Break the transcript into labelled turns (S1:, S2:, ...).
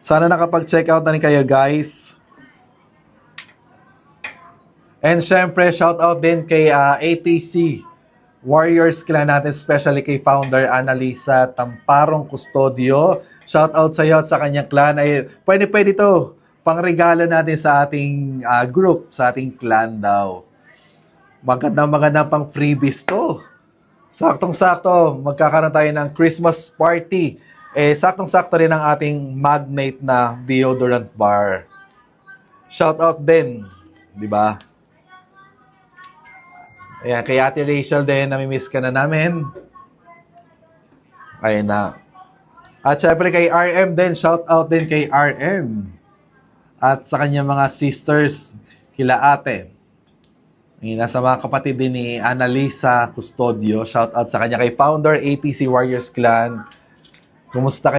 S1: Sana nakapag-check out na rin kayo, guys. And syempre, shout out din kay ATC Warriors Clan natin, especially kay founder Annalisa Tamparong Custodio. Shout out sa iyo at sa kanyang clan. Ay, pwede to. Pangregalo natin sa ating group, sa ating clan daw. Magandang pang freebies to. Saktong-sakto, magkakaroon tayo ng Christmas party. Saktong-sakto rin ang ating magnate na deodorant bar. Shout out din, di ba? Ayan, kay Ate Rachel din, namimiss ka na namin. Ayun na. At syempre kay RM din, shout out din kay RM. At sa kanyang mga sisters, kila ate. Nasa mga kapatid din ni Annalisa Custodio, shout out sa kanya kay founder ATC Warriors Clan. Kumusta